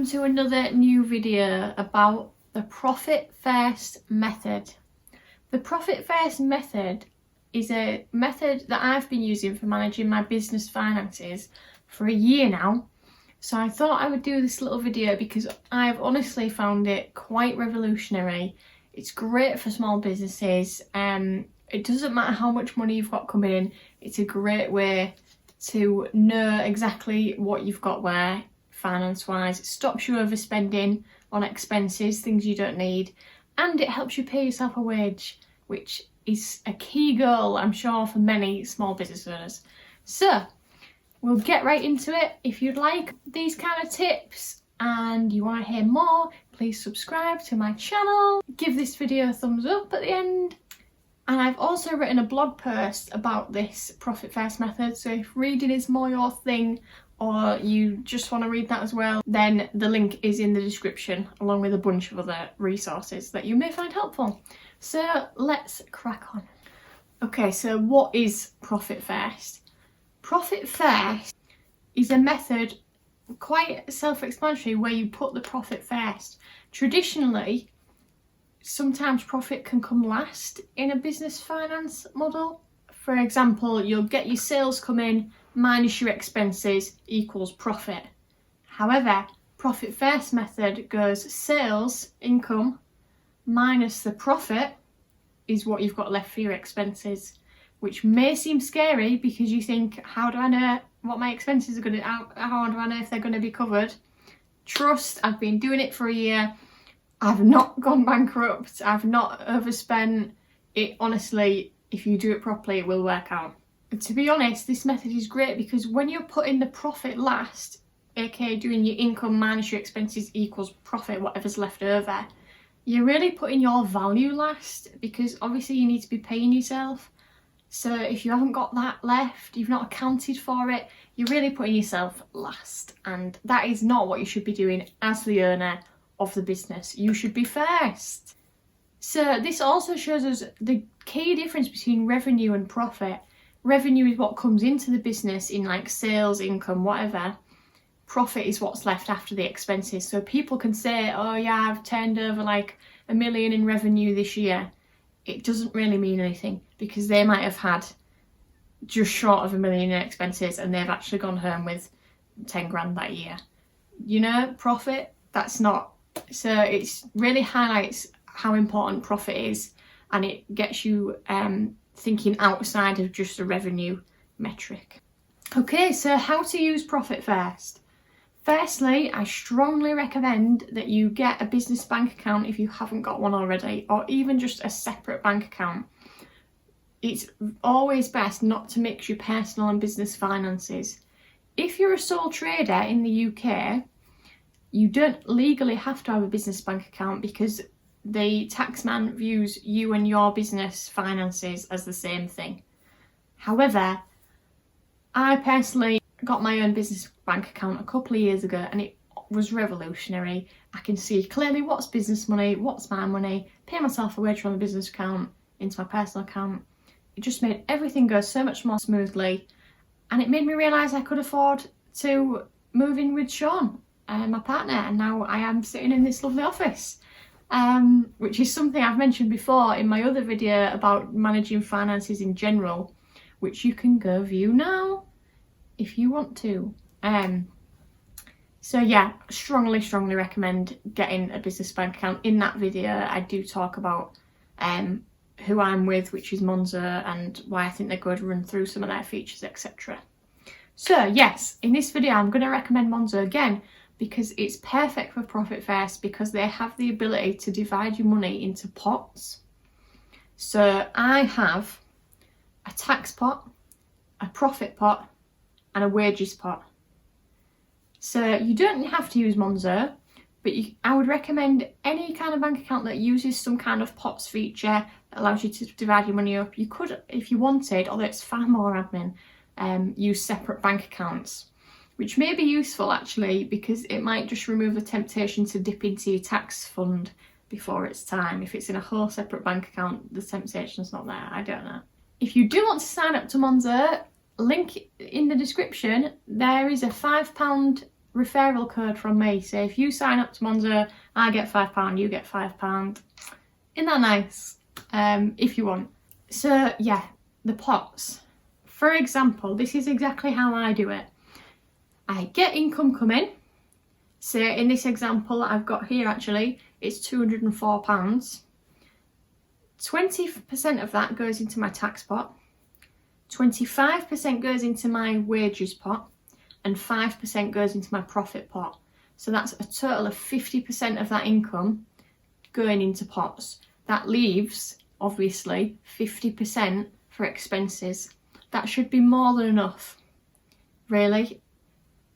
welcome to another new video about the profit first method. The profit first method is a method that I've been using for managing my business finances for a year now. So I thought I would do this little video because I've honestly found it quite revolutionary. It's great for small businesses. It doesn't matter how much money you've got coming in. It's a great way to know exactly what you've got where finance wise. It stops you overspending on expenses, things you don't need, and it helps you pay yourself a wage, which is a key goal, I'm sure, for many small business owners. So we'll get right into it. If you'd like these kind of tips and you want to hear more, please subscribe to my channel, give this video a thumbs up at the end. And I've also written a blog post about this profit first method, so if reading is more your thing or you just want to read that as well, then the link is in the description along with a bunch of other resources that you may find helpful. So let's crack on. Okay, so what is profit first? Profit first is a method quite self-explanatory where you put the profit first. Traditionally, sometimes profit can come last in a business finance model. For example, you'll get your sales come in minus your expenses equals profit. However, profit first method goes sales income minus the profit is what you've got left for your expenses, which may seem scary because you think, how do I know what my expenses are going to, how do I know if they're going to be covered? Trust, I've been doing it for a year. I've not gone bankrupt. I've not overspent. It honestly, if you do it properly, it will work out. And to be honest, this method is great because when you're putting the profit last, aka doing your income minus your expenses equals profit, whatever's left over, you're really putting your value last because obviously you need to be paying yourself. So if you haven't got that left, you've not accounted for it, you're really putting yourself last. And that is not what you should be doing as the owner of the business. You should be first. So this also shows us the key difference between revenue and profit. Revenue is what comes into the business in like sales, income, whatever. Profit is what's left after the expenses. So people can say, oh yeah, I've turned over like $1 million in revenue this year. It doesn't really mean anything because they might have had just short of $1 million in expenses and they've actually gone home with 10 grand that year. You know, profit, that's not. So it really highlights how important profit is, and it gets you thinking outside of just a revenue metric. Okay, so how to use profit first. Firstly, I strongly recommend that you get a business bank account if you haven't got one already, or even just a separate bank account. It's always best not to mix your personal and business finances. If you're a sole trader in the UK, you don't legally have to have a business bank account because the taxman views you and your business finances as the same thing. However, I personally got my own business bank account a couple of years ago and it was revolutionary. I can see clearly what's business money, what's my money, pay myself a wage from the business account into my personal account. It just made everything go so much more smoothly, and it made me realise I could afford to move in with Sean, my partner, and now I am sitting in this lovely office. Which is something I've mentioned before in my other video about managing finances in general, which you can go view now if you want to. So yeah, strongly recommend getting a business bank account. In that video I do talk about who I'm with, which is Monzo, and why I think they're good, run through some of their features, etc. So yes, in this video I'm going to recommend Monzo again because it's perfect for profit first because they have the ability to divide your money into pots. So I have a tax pot, a profit pot and a wages pot. So you don't have to use Monzo, but I would recommend any kind of bank account that uses some kind of pots feature that allows you to divide your money up. You could, if you wanted, although it's far more admin, use separate bank accounts, which may be useful actually because it might just remove the temptation to dip into your tax fund before it's time. If it's in a whole separate bank account, the temptation's not there. I don't know. If you do want to sign up to Monzo, link in the description, there is a £5 referral code from me. So if you sign up to Monzo, I get £5, you get £5. Isn't that nice? If you want. So yeah, the pots. For example, this is exactly how I do it. I get income coming. So in this example I've got here, actually, it's £204. 20% of that goes into my tax pot, 25% goes into my wages pot, and 5% goes into my profit pot. So that's a total of 50% of that income going into pots. That leaves, obviously, 50% for expenses. That should be more than enough, really.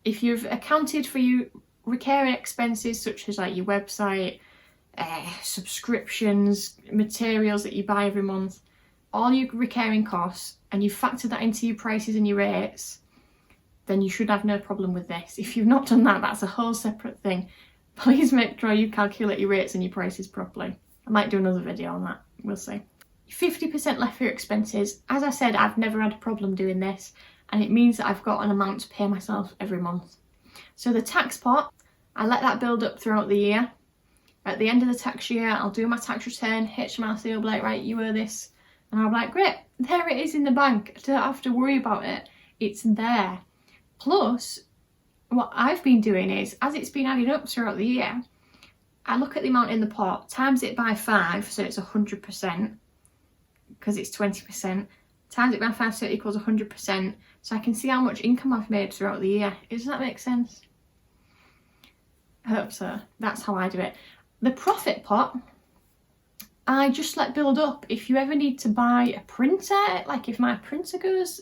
If you've accounted for your recurring expenses, such as like your website, subscriptions, materials that you buy every month, all your recurring costs, and you've factored that into your prices and your rates, then you should have no problem with this. If you've not done that, that's a whole separate thing. Please make sure you calculate your rates and your prices properly. I might do another video on that, we'll see. 50% left for your expenses. As I said, I've never had a problem doing this, and it means that I've got an amount to pay myself every month. So the tax pot, I let that build up throughout the year. At the end of the tax year, I'll do my tax return, HMRC will be like, right, you owe this. And I'll be like, great, there it is in the bank. I don't have to worry about it. It's there. Plus, what I've been doing is, as it's been added up throughout the year, I look at the amount in the pot, times it by 5, so it's 100%, because it's 20%. Times it by 5, so it equals 100%. So I can see how much income I've made throughout the year. Does that make sense? I hope so. That's how I do it. The profit pot, I just let build up. If you ever need to buy a printer, like if my printer goes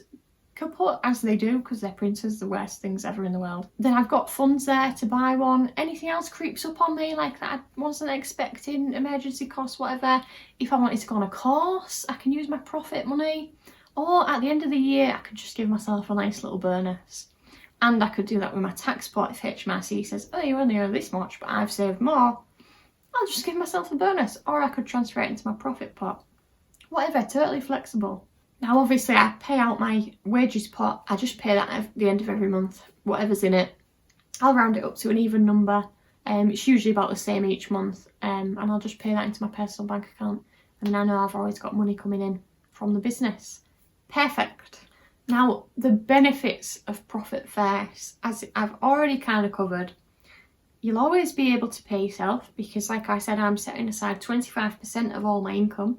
kaput, as they do, because their printer's the worst things ever in the world, then I've got funds there to buy one. Anything else creeps up on me, like that I wasn't expecting, emergency costs, whatever. If I wanted to go on a course, I can use my profit money. Or at the end of the year, I could just give myself a nice little bonus. And I could do that with my tax pot. If HMRC says, oh, you only owe this much, but I've saved more, I'll just give myself a bonus. Or I could transfer it into my profit pot. Whatever, totally flexible. Now, obviously, I pay out my wages pot. I just pay that at the end of every month, whatever's in it. I'll round it up to an even number. It's usually about the same each month. And I'll just pay that into my personal bank account. And then I know I've always got money coming in from the business. Perfect. Now, the benefits of profit first, as I've already kind of covered, you'll always be able to pay yourself because, like I said, I'm setting aside 25% of all my income.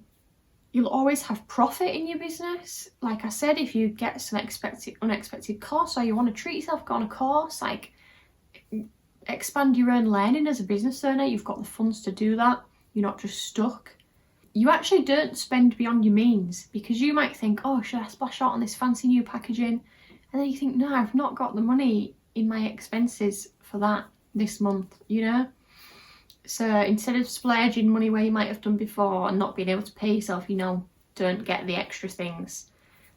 You'll always have profit in your business. Like I said, if you get some unexpected costs or you want to treat yourself, go on a course, like expand your own learning as a business owner, you've got the funds to do that. You're not just stuck. You actually don't spend beyond your means because you might think, oh, should I splash out on this fancy new packaging? And then you think, no, I've not got the money in my expenses for that this month, you know? So instead of splurging money where you might have done before and not being able to pay yourself, you know, don't get the extra things.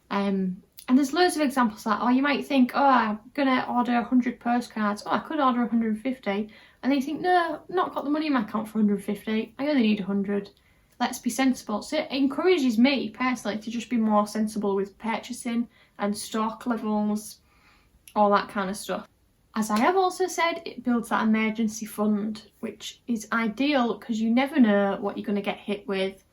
And there's loads of examples of that. Or you might think, oh, I'm going to order 100 postcards. Oh, I could order 150. And then you think, no, not got the money in my account for 150. I only need 100. Let's be sensible. So it encourages me personally to just be more sensible with purchasing and stock levels, all that kind of stuff. As I have also said, it builds that emergency fund, which is ideal because you never know what you're going to get hit with.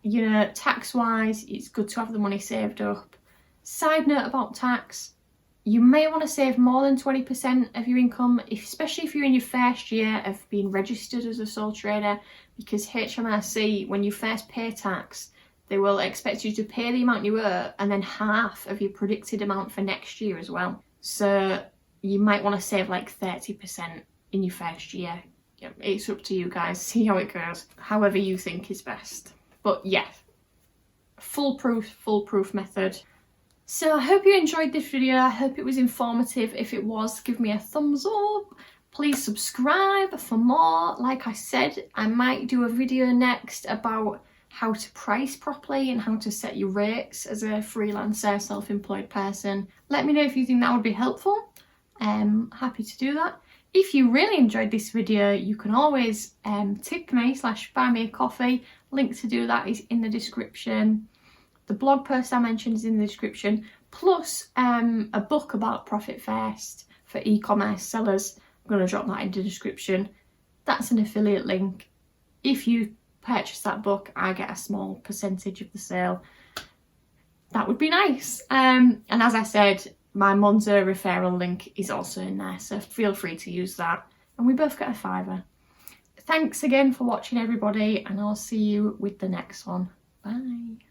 You know, tax-wise, it's good to have the money saved up. Side note about tax, you may want to save more than 20% of your income, especially if you're in your first year of being registered as a sole trader, because HMRC, when you first pay tax, they will expect you to pay the amount you owe and then half of your predicted amount for next year as well. So you might want to save like 30% in your first year. It's up to you guys, see how it goes, however you think is best. But yeah, foolproof method. So I hope you enjoyed this video. I hope it was informative. If it was, give me a thumbs up. Please subscribe for more. Like I said, I might do a video next about how to price properly and how to set your rates as a freelancer, self-employed person. Let me know if you think that would be helpful. Happy to do that. If you really enjoyed this video, you can always tip me / buy me a coffee. Link to do that is in the description. The blog post I mentioned is in the description, plus a book about Profit First for for e-commerce sellers. I'm going to drop that in the description. That's an affiliate link. If you purchase that book, I get a small percentage of the sale. That would be nice. And as I said, my Monzo referral link is also in there, so feel free to use that. And we both get a £5. Thanks again for watching, everybody, and I'll see you with the next one. Bye.